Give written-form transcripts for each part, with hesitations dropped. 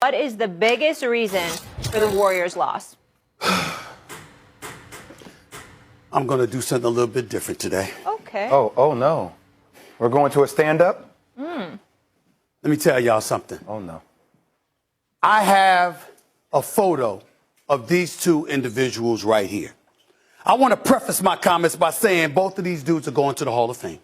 What is the biggest reason for the Warriors' loss? I'm going to do something a little bit different today. Okay. Oh no. We're going to a stand-up? Let me tell y'all something. Oh, no. I have a photo of these two individuals right here. I want to preface my comments by saying both of these dudes are going to the Hall of Fame.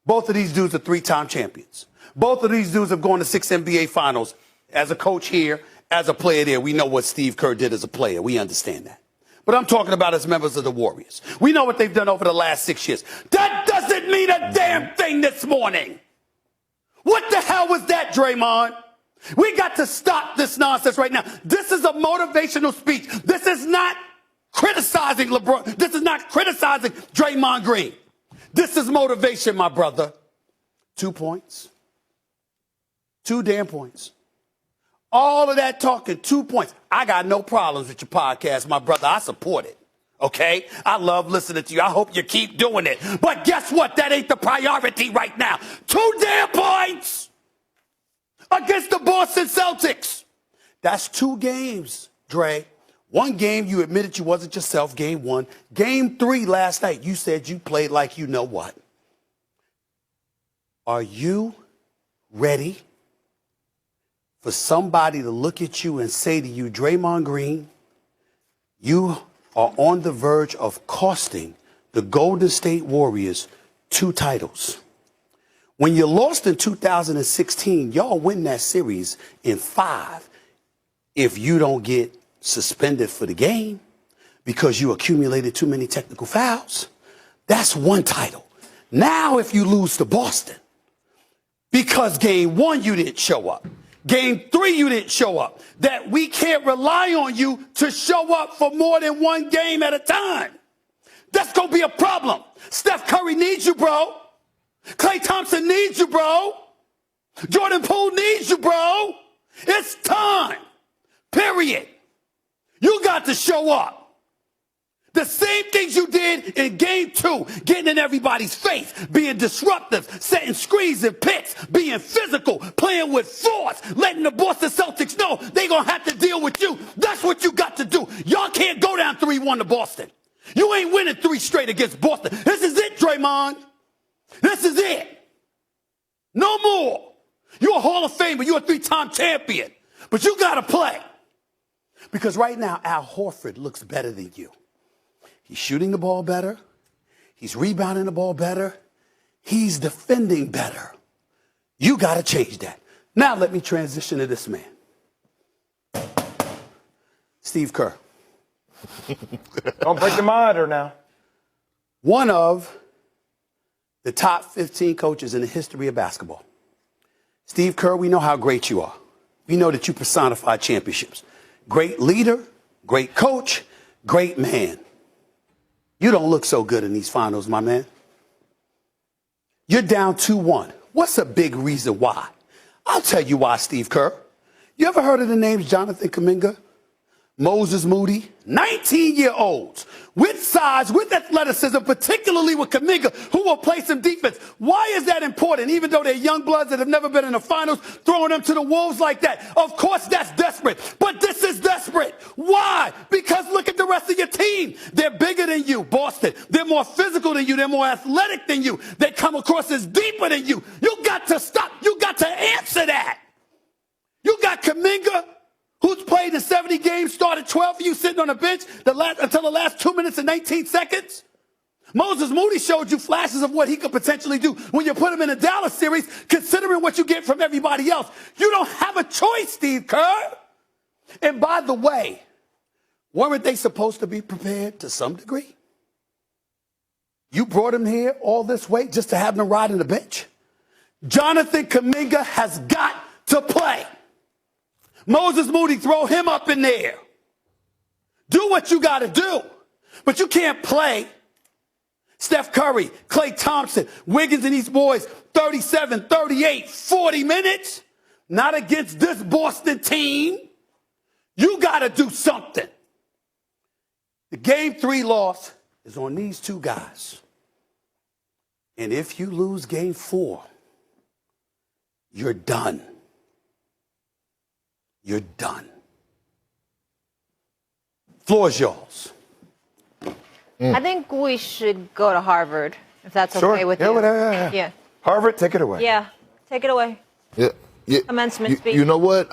Both of these dudes are three-time champions. Both of these dudes have gone to 6 NBA Finals. As a coach here, as a player there, we know what Steve Kerr did as a player. We understand that. But I'm talking about as members of the Warriors. We know what they've done over the last 6 years. That doesn't mean a damn thing this morning. What the hell was that, Draymond? We got to stop this nonsense right now. This is a motivational speech. This is not criticizing LeBron. This is not criticizing Draymond Green. This is motivation, my brother. 2 points. 2 damn points. All of that talking, 2 points. I got no problems with your podcast, my brother. I support it. Okay? I love listening to you. I hope you keep doing it. But guess what? That ain't the priority right now. 2 damn points against the Boston Celtics. That's 2 games, Dre. 1 game you admitted you wasn't yourself, game 1. Game 3 last night, you said you played like you know what. Are you ready for somebody to look at you and say to you, Draymond Green, you are on the verge of costing the Golden State Warriors 2 titles? When you lost in 2016, y'all win that series in 5 if you don't get suspended for the game because you accumulated too many technical fouls. That's 1 title. Now if you lose to Boston because game 1 you didn't show up, game 3 you didn't show up, that we can't rely on you to show up for more than 1 game at a time. That's going to be a problem. Steph Curry needs you, bro. Klay Thompson needs you, bro. Jordan Poole needs you, bro. It's time. Period. You got to show up. The same things you did in game 2, getting in everybody's face, being disruptive, setting screens and picks, being physical, playing with force, letting the Boston Celtics know they're going to have to deal with you. That's what you got to do. Y'all can't go down 3-1 to Boston. You ain't winning 3 straight against Boston. This is it, Draymond. This is it. No more. You're a Hall of Famer. You're a 3-time champion. But you got to play. Because right now, Al Horford looks better than you. He's shooting the ball better. He's rebounding the ball better. He's defending better. You got to change that. Now let me transition to this man. Steve Kerr. Don't break the monitor now. One of the top 15 coaches in the history of basketball. Steve Kerr, we know how great you are. We know that you personify championships. Great leader, great coach, great man. You don't look so good in these finals, my man. You're down 2-1. What's a big reason why? I'll tell you why, Steve Kerr. You ever heard of the names Jonathan Kuminga, Moses Moody? 19-year-olds with size, with athleticism, particularly with Kuminga, who will play some defense. Why is that important? Even though they're young bloods that have never been in the finals, throwing them to the wolves like that. Of course, that's desperate. But this is desperate. Why? Because look at the rest of your team. They're bigger than you, Boston. They're more physical than you. They're more athletic than you. They come across as deeper than you. You got to stop. You got to answer that. You got Kuminga, who's played in 70 games, started 12 of you sitting on the bench until the last 2 minutes and 19 seconds. Moses Moody showed you flashes of what he could potentially do when you put him in a Dallas series, considering what you get from everybody else. You don't have a choice, Steve Kerr. And by the way, weren't they supposed to be prepared to some degree? You brought him here all this way just to have him ride on the bench? Jonathan Kuminga has got to play. Moses Moody, throw him up in there. Do what you got to do. But you can't play Steph Curry, Klay Thompson, Wiggins and these boys 37, 38, 40 minutes. Not against this Boston team. You got to do something. The game 3 loss is on these 2 guys. And if you lose game 4, you're done. you're done. Floor is yours. I think we should go to Harvard, if that's Sure. okay with Yeah, you. yeah. Harvard, take it away. Yeah, take it away. Yeah. Commencement speech. You know what?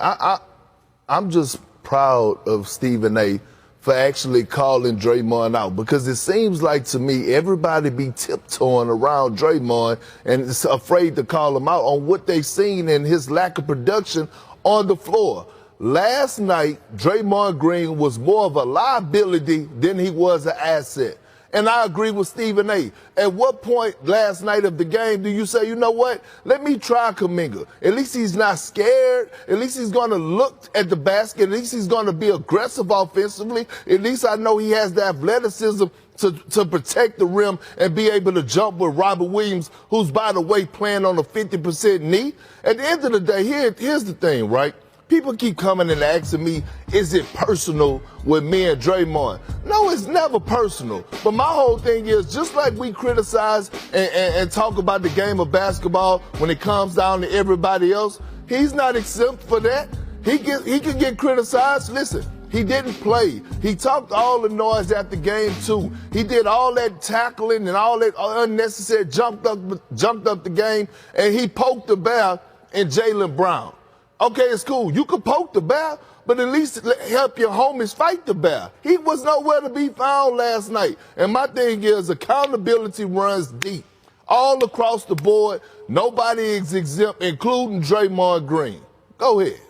I'm just proud of Stephen A. for actually calling Draymond out, because it seems like to me everybody be tiptoeing around Draymond and is afraid to call him out on what they've seen in his lack of production on the floor. Last night, Draymond Green was more of a liability than he was an asset. And I agree with Stephen A. At what point last night of the game do you say, you know what, let me try Kuminga? At least he's not scared. At least he's going to look at the basket. At least he's going to be aggressive offensively. At least I know he has the athleticism to protect the rim and be able to jump with Robert Williams, who's, by the way, playing on a 50% knee. At the end of the day, here's the thing, right? People keep coming and asking me, is it personal with me and Draymond? No, it's never personal. But my whole thing is, just like we criticize and talk about the game of basketball when it comes down to everybody else, he's not exempt for that. He can get criticized. Listen, he didn't play. He talked all the noise after game 2. He did all that tackling and all that unnecessary, jumped up the game, and he poked the bear in Jaylen Brown. Okay, it's cool. You could poke the bear, but at least help your homies fight the bear. He was nowhere to be found last night. And my thing is, accountability runs deep. All across the board, nobody is exempt, including Draymond Green. Go ahead.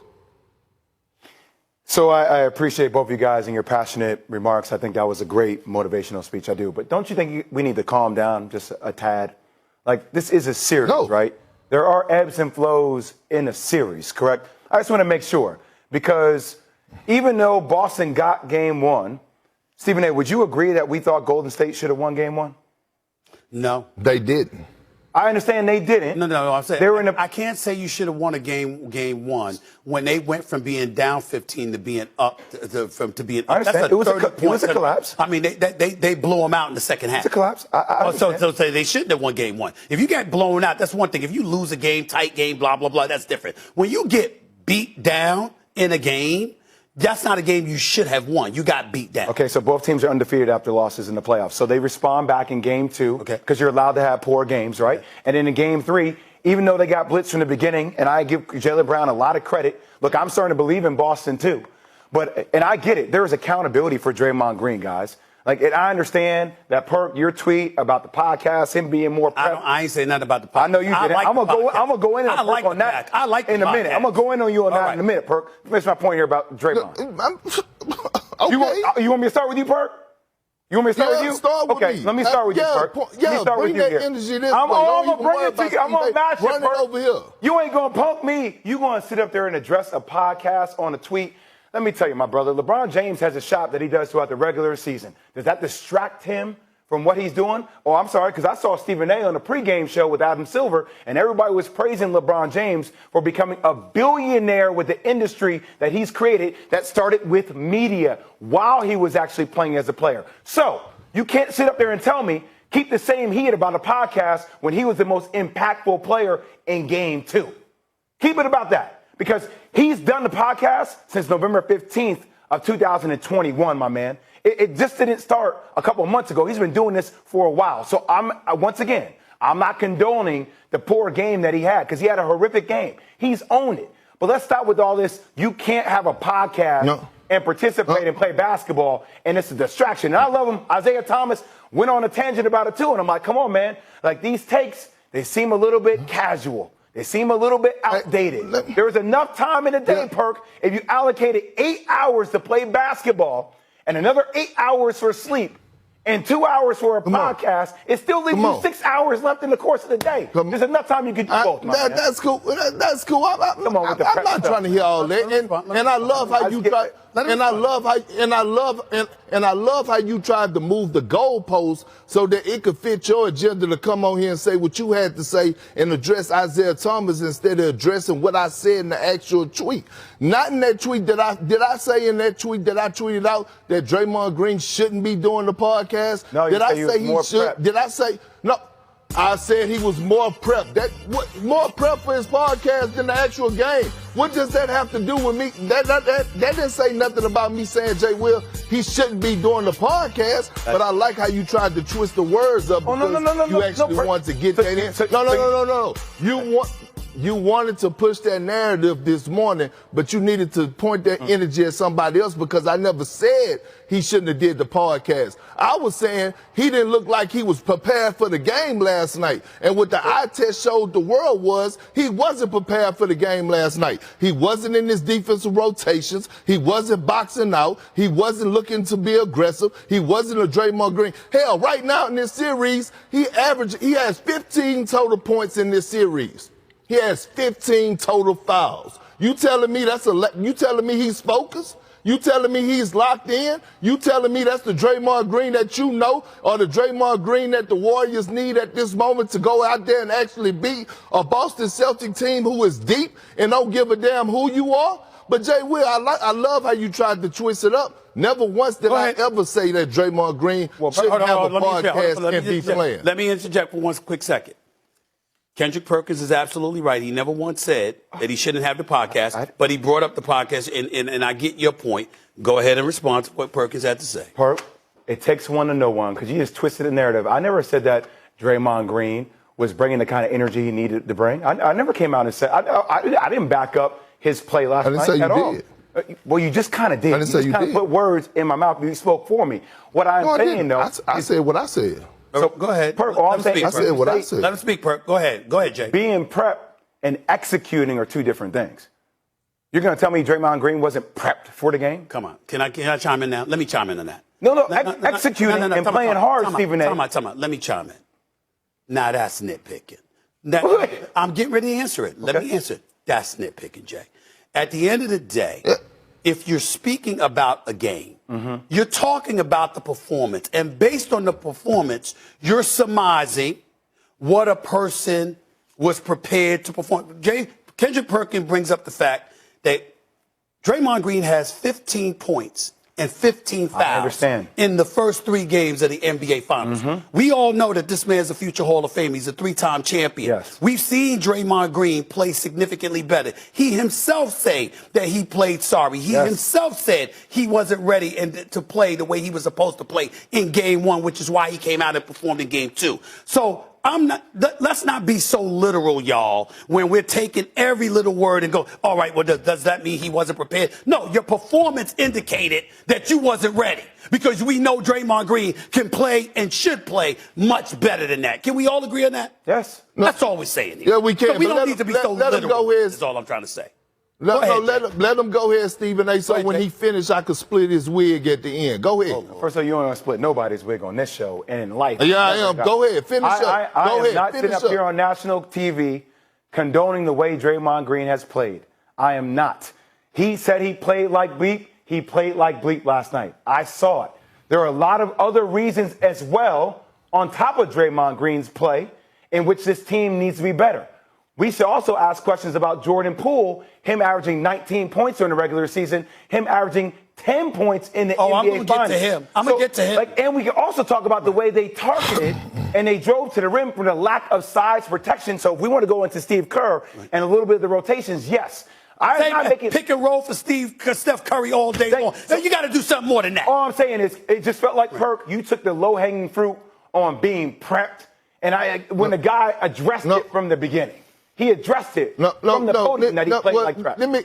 So I appreciate both of you guys and your passionate remarks. I think that was a great motivational speech, I do. But don't you think we need to calm down just a tad? Like, this is a series, right? There are ebbs and flows in a series, correct? I just want to make sure, because even though Boston got game 1, Stephen A., would you agree that we thought Golden State should have won game 1? No. They didn't. I understand they didn't. No. I'm saying they were I can't say you should have won a game 1 when they went from being down 15 to being up to being up. I understand. That's it was a collapse. I mean, they blew them out in the second half. It's a collapse. So they shouldn't have won game 1. If you get blown out, that's one thing. If you lose a game, tight game, blah blah blah, that's different. When you get beat down in a game, that's not a game you should have won. You got beat down. Okay, so both teams are undefeated after losses in the playoffs. So they respond back in game 2, because you're allowed to have poor games, right? Okay. And then in game 3, even though they got blitzed from the beginning, and I give Jaylen Brown a lot of credit, look, I'm starting to believe in Boston too. And I get it. There is accountability for Draymond Green, guys. Like, and I understand that, Perk, your tweet about the podcast, him being more I ain't saying nothing about the podcast. I know you didn't. I'm gonna go in on that. I like in a minute. I'm gonna go in on you on that in a minute, Perk. That's my point here about Draymond. Okay. You want me to start with you, Perk? You want me to start with you? Start with me. Let me start with you, Perk. Let me start bring with you that here. energy this I'm way. gonna bring it to you. I'm gonna match it, Run it Perk. over here. You ain't gonna punk me. You gonna sit up there and address a podcast on a tweet. Let me tell you, my brother, LeBron James has a shot that he does throughout the regular season. Does that distract him from what he's doing? Oh, I'm sorry, because I saw Stephen A. on the pregame show with Adam Silver, and everybody was praising LeBron James for becoming a billionaire with the industry that he's created that started with media while he was actually playing as a player. So you can't sit up there and tell me, keep the same heat about a podcast when he was the most impactful player in game 2. Keep it about that. Because he's done the podcast since November 15th of 2021, my man. It just didn't start a couple of months ago. He's been doing this for a while. So once again, I'm not condoning the poor game that he had, because he had a horrific game. He's owned it. But let's stop with all this. You can't have a podcast and participate and play basketball, and it's a distraction. And I love him. Isaiah Thomas went on a tangent about it too. And I'm like, come on, man. Like, these takes, they seem a little bit casual. They seem a little bit outdated. There was enough time in the day, Perk, if you allocated 8 hours to play basketball and another 8 hours for sleep and 2 hours for a podcast, it still leaves you 6 hours left in the course of the day. There's enough time you could do both, man. That's cool. That's cool. I'm not trying to hear all that. And I love how you try. And I love how you tried to move the goalposts so that it could fit your agenda to come on here and say what you had to say and address Isaiah Thomas instead of addressing what I said in the actual tweet. Not in that tweet did I say in that tweet that I tweeted out that Draymond Green shouldn't be doing the podcast? No, did I say he should? Did I say no? I said he was more prepped. More prep for his podcast than the actual game. What does that have to do with me? That didn't say nothing about me saying, Jay Will, he shouldn't be doing the podcast. But I like how you tried to twist the words up because you actually wanted to get that in. No. You wanted to push that narrative this morning, but you needed to point that energy at somebody else because I never said he shouldn't have did the podcast. I was saying he didn't look like he was prepared for the game last night. And what the eye test showed the world was he wasn't prepared for the game last night. He wasn't in his defensive rotations. He wasn't boxing out. He wasn't looking to be aggressive. He wasn't a Draymond Green. Hell, right now in this series, he has 15 total points in this series. He has 15 total fouls. You telling me you telling me he's focused? You telling me he's locked in? You telling me that's the Draymond Green that you know or the Draymond Green that the Warriors need at this moment to go out there and actually beat a Boston Celtic team who is deep and don't give a damn who you are? But Jay Will, I love how you tried to twist it up. Never once did I ever say that Draymond Green shouldn't have a podcast and be playing. Let me interject for one quick second. Kendric Perkins is absolutely right. He never once said that he shouldn't have the podcast, but he brought up the podcast, and I get your point. Go ahead and respond to what Perkins had to say. Perk, it takes one to know one because you just twisted the narrative. I never said that Draymond Green was bringing the kind of energy he needed to bring. I never came out and said I didn't back up his play last night at all. Did. Well, you just kind of did. I didn't say you did. Put words in my mouth. You spoke for me. What I'm saying, though, I said what I said. So go ahead. Perk, all I'm saying, I said what I said. Let him speak, Perk. Go ahead. Go ahead, Jay. Being prepped and executing are two different things. You're going to tell me Draymond Green wasn't prepped for the game? Come on. Can I chime in now? Let me chime in on that. Executing and playing hard, Stephen A. Time out. Let me chime in. Now that's nitpicking. I'm getting ready to answer it. Let me answer it. That's nitpicking, Jay. At the end of the day, if you're speaking about a game, you're talking about the performance. And based on the performance, you're surmising what a person was prepared to perform. Kendric Perkins brings up the fact that Draymond Green has 15 points and 15 fouls in the first 3 games of the NBA Finals. We all know that this man's a future Hall of Fame. He's a 3-time champion. Yes. We've seen Draymond Green play significantly better. He himself said that he played sorry. He himself said he wasn't ready to play the way he was supposed to play in Game 1, which is why he came out and performed in Game 2. So let's not be so literal, y'all, when we're taking every little word and go, all right, well, does that mean he wasn't prepared? No, your performance indicated that you wasn't ready because we know Draymond Green can play and should play much better than that. Can we all agree on that? Yes. That's all we're saying here. Yeah, we can. So we don't need to be so literal. That's all I'm trying to say. Let him go ahead, Stephen A. So when he finished, I could split his wig at the end. Go ahead. First of all, you don't want to split nobody's wig on this show and in life. Yeah, I am. Go ahead. Finish up. I am not sitting up here on national TV condoning the way Draymond Green has played. I am not. He said he played like bleep. He played like bleep last night. I saw it. There are a lot of other reasons as well on top of Draymond Green's play in which this team needs to be better. We should also ask questions about Jordan Poole, him averaging 19 points during the regular season, him averaging 10 points in the NBA Finals. I'm going to get to him. I'm going to get to him. And we can also talk about the way they targeted and they drove to the rim for the lack of size protection. So if we want to go into Steve Kerr and a little bit of the rotations, yes. I'm not making pick and roll for Steph Curry all day long. So you got to do something more than that. All I'm saying is it just felt like, Perk, you took the low-hanging fruit on being prepped. And when the guy addressed it from the beginning. He addressed it from the podium that he played like crap. Let me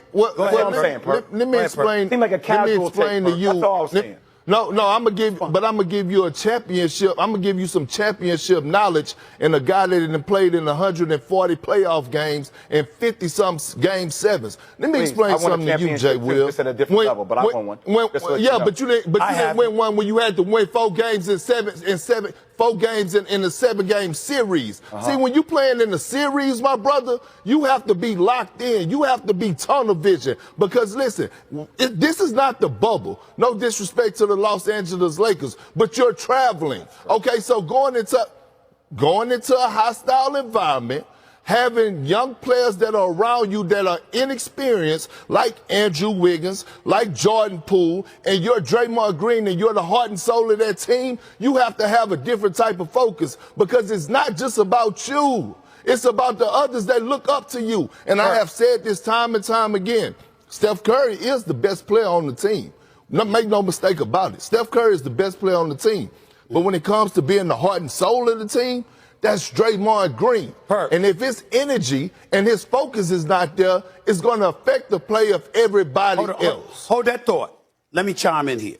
explain. Seemed like a casual explain to you. That's all I was saying. I'm gonna give you a championship. I'm gonna give you some championship knowledge and a guy that had played in 140 playoff games and 50-some game 7s. Let me explain something to you, Jay Will. Just at a different level, but I won one. But you didn't win one when you had to win 4 games in 4 games in a 7-game series. See, when you playing in the series, my brother, you have to be locked in. You have to be tunnel vision. Because listen, this is not the bubble. No disrespect to the Los Angeles Lakers, but you're traveling. Okay, so going into a hostile environment, having young players that are around you that are inexperienced, like Andrew Wiggins, like Jordan Poole, and you're Draymond Green and you're the heart and soul of that team, you have to have a different type of focus because it's not just about you. It's about the others that look up to you. And I have said this time and time again. Steph Curry is the best player on the team. Make no mistake about it. Steph Curry is the best player on the team. But when it comes to being the heart and soul of the team, that's Draymond Green. And if his energy and his focus is not there, it's going to affect the play of everybody else. Hold that thought. Let me chime in here.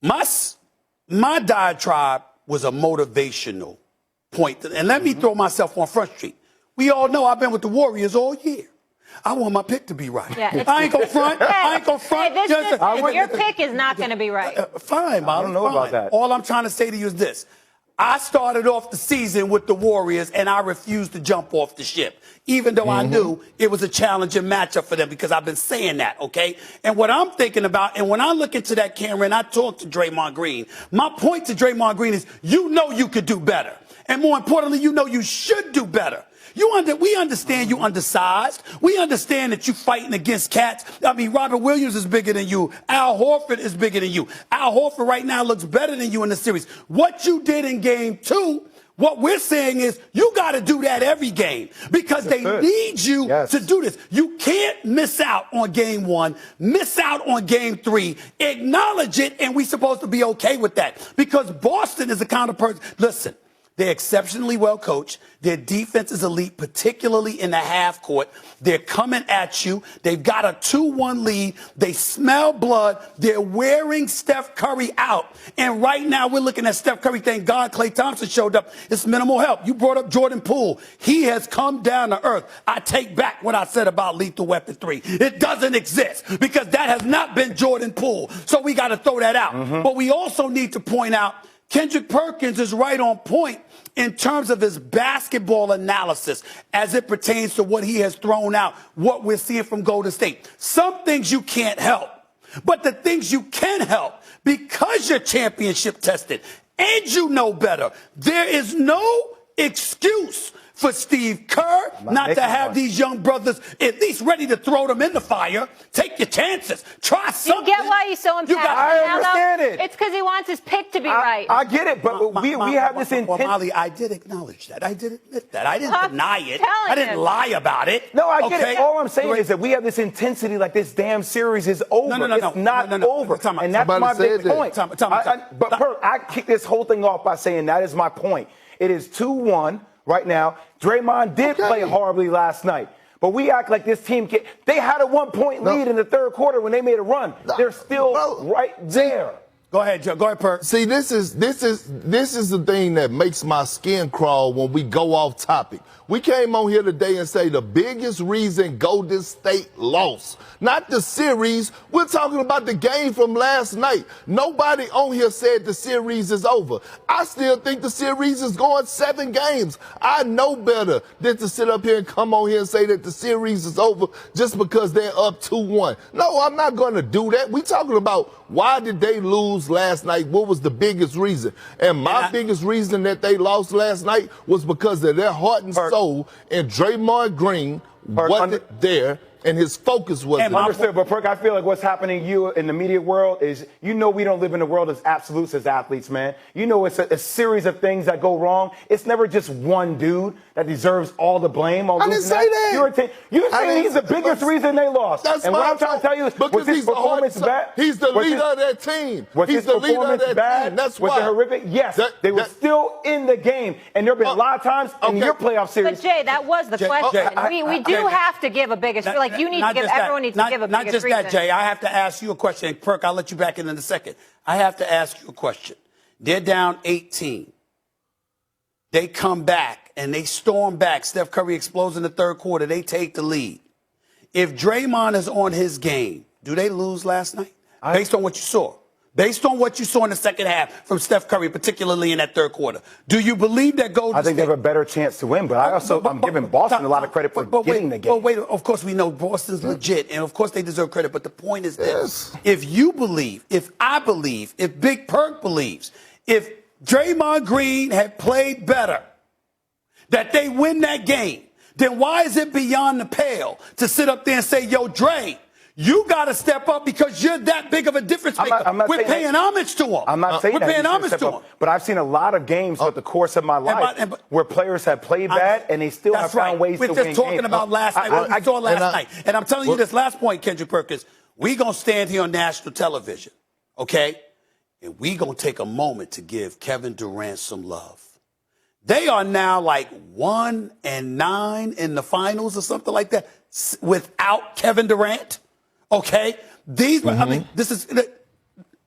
My diatribe was a motivational point. And let me throw myself on Front Street. We all know I've been with the Warriors all year. I want my pick to be right. Yeah, I ain't gonna front. I ain't gonna front. Your pick is not going to be right. Fine, Bob. I don't know about that. All I'm trying to say to you is this. I started off the season with the Warriors, and I refused to jump off the ship, even though I knew it was a challenging matchup for them because I've been saying that, okay? And what I'm thinking about, and when I look into that camera and I talk to Draymond Green, my point to Draymond Green is you know you could do better. And more importantly, you know you should do better. We understand you undersized. We understand that you fighting against cats. I mean, Robert Williams is bigger than you. Al Horford is bigger than you. Al Horford right now looks better than you in the series. What you did in game 2, what we're saying is you got to do that every game because they need you to do this. You can't miss out on game 1, miss out on game 3, acknowledge it, and we're supposed to be okay with that because Boston is the kind of person. Listen. They're exceptionally well coached. Their defense is elite, particularly in the half court. They're coming at you. They've got a 2-1 lead. They smell blood. They're wearing Steph Curry out. And right now we're looking at Steph Curry. Thank God Klay Thompson showed up. It's minimal help. You brought up Jordan Poole. He has come down to earth. I take back what I said about Lethal Weapon 3. It doesn't exist because that has not been Jordan Poole. So we got to throw that out. But we also need to point out Kendric Perkins is right on point in terms of his basketball analysis as it pertains to what he has thrown out, what we're seeing from Golden State. Some things you can't help, but the things you can help, because you're championship tested and you know better, there is no excuse for Steve Kerr not to have these young brothers at least ready to throw them in the fire. Take your chances. Try something. You get why he's so impassioned. I understand it. It's because he wants his pick to be right. I get it, but we have this intent. Well, Molly, I did acknowledge that. I did admit that. I didn't deny it. I didn't lie about it. No, I get it. All I'm saying is that we have this intensity like this damn series is over. No. It's not over. And that's my big point. But Perk, I kick this whole thing off by saying that is my point. It is 2-1. Right now, Draymond did play horribly last night. But we act like this team they had a 1-point lead in the third quarter when they made a run. They're still right there. Go ahead, Joe. Go ahead, Perk. See, this is the thing that makes my skin crawl when we go off topic. We came on here today and say the biggest reason Golden State lost, not the series. We're talking about the game from last night. Nobody on here said the series is over. I still think the series is going 7 games. I know better than to sit up here and come on here and say that the series is over just because they're up 2-1. No, I'm not going to do that. We're talking about why did they lose last night? What was the biggest reason? And my biggest reason that they lost last night was because of their heart and soul, and Draymond Green wasn't there, and his focus wasn't there. Understood, but Perk, I feel like what's happening to you in the media world is, we don't live in a world as absolutes as athletes, man. It's a series of things that go wrong. It's never just one dude that deserves all the blame. I didn't say that. You're saying he's the biggest reason they lost. That's and what I'm trying to tell you is, was his performance bad? He's the leader of that team. He's the leader of that team. That's why. Was it horrific? Yes. They were still in the game. And there have been a lot of times in your playoff series. But, Jay, that was the question. We do have to give a biggest, you need to give, everyone needs to give a biggest reason. Not just that, Jay. I have to ask you a question. And Perk, I'll let you back in a second. I have to ask you a question. They're down 18. They come back and they storm back. Steph Curry explodes in the third quarter. They take the lead. If Draymond is on his game, do they lose last night? Based on what you saw. Based on what you saw in the second half from Steph Curry, particularly in that third quarter, do you believe that Golden State... I think they have a better chance to win, but I'm giving Boston a lot of credit for getting the game. But wait, of course we know Boston's legit, and of course they deserve credit, but the point is this. If you believe, if I believe, if Big Perk believes, if Draymond Green had played better, that they win that game, then why is it beyond the pale to sit up there and say, yo, Dre, you got to step up because you're that big of a difference maker. We're paying homage to him. I'm not saying we're paying homage to him. But I've seen a lot of games throughout the course of my life where players have played bad and they still have found ways to win games. We're just talking about last night. What we saw last night. And I'm telling you this last point, Kendric Perkins. We going to stand here on national television, okay? And we going to take a moment to give Kevin Durant some love. They are now like 1-9 in the finals or something like that without Kevin Durant. Okay, I mean, this is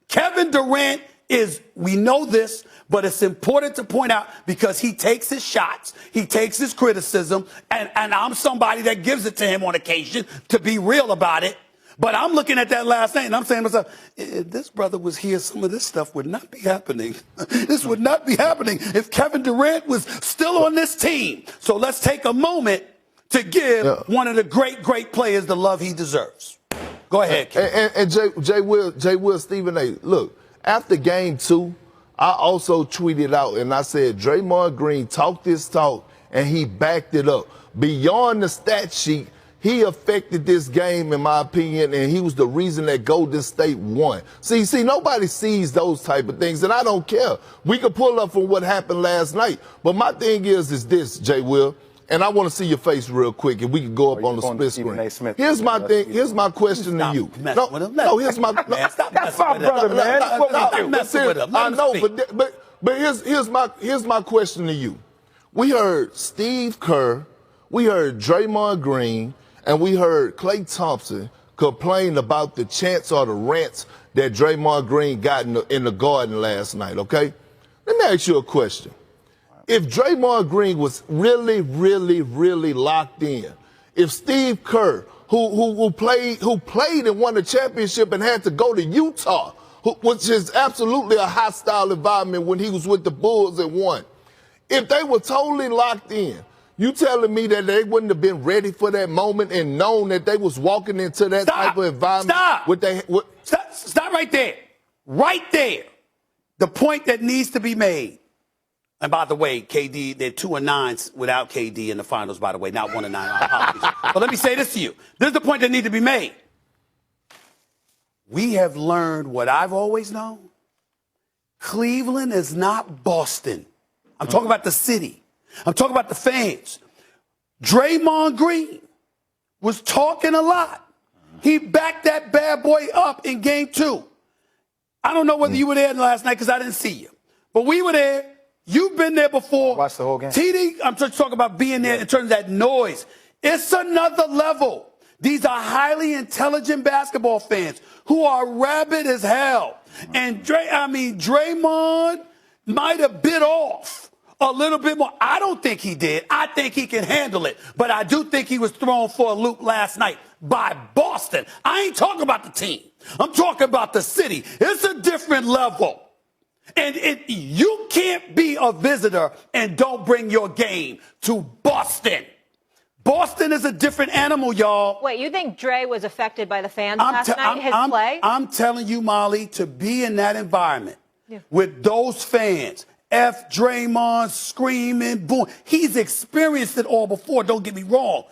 Kevin Durant is. We know this, but it's important to point out because he takes his shots, he takes his criticism, and I'm somebody that gives it to him on occasion to be real about it. But I'm looking at that last night and I'm saying to myself, if this brother was here, some of this stuff would not be happening. This would not be happening if Kevin Durant was still on this team. So let's take a moment to give one of the great players the love he deserves. Go ahead, Ken. And Jay Will, Stephen A. Look, after game 2, I also tweeted out and I said, Draymond Green talked this talk and he backed it up. Beyond the stat sheet, he affected this game, in my opinion, and he was the reason that Golden State won. See, nobody sees those type of things, and I don't care. We could pull up from what happened last night. But my thing is this, Jay Will. And I want to see your face real quick, and we can go up on the split screen. Here's my thing. Here's my question to you. No, here's my. That's my brother, man. That's what we do. I know, but here's my question to you. We heard Steve Kerr, we heard Draymond Green, and we heard Klay Thompson complain about the chants or the rants that Draymond Green got in the Garden last night. Okay, let me ask you a question. If Draymond Green was really locked in, if Steve Kerr, who played and won the championship and had to go to Utah, which is absolutely a hostile environment when he was with the Bulls and won, if they were totally locked in, you telling me that they wouldn't have been ready for that moment and known that they was walking into that type of environment? Stop right there. Right there. The point that needs to be made. And by the way, KD, they're 2-9 without KD in the finals, by the way, not 1-9. Apologies. But let me say this to you. This is the point that needs to be made. We have learned what I've always known. Cleveland is not Boston. I'm talking about the city. I'm talking about the fans. Draymond Green was talking a lot. He backed that bad boy up in game 2. I don't know whether you were there last night because I didn't see you. But we were there. You've been there before. Watch the whole game. TD, I'm just talking about being there in terms of that noise. It's another level. These are highly intelligent basketball fans who are rabid as hell. And Draymond might have bit off a little bit more. I don't think he did. I think he can handle it. But I do think he was thrown for a loop last night by Boston. I ain't talking about the team. I'm talking about the city. It's a different level. And you can't be a visitor and don't bring your game to Boston. Boston is a different animal, y'all. Wait, you think Dre was affected by the fans last night, his play? I'm telling you, Molly, to be in that environment with those fans, F. Draymond screaming, boom. He's experienced it all before, don't get me wrong.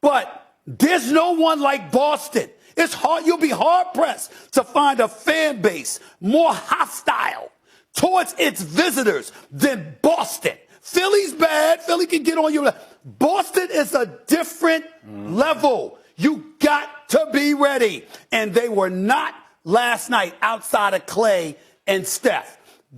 But there's no one like Boston. It's hard. You'll be hard-pressed to find a fan base more hostile towards its visitors than Boston. Philly's bad. Philly can get on you. Boston is a different level. You got to be ready. And they were not last night outside of Clay and Steph.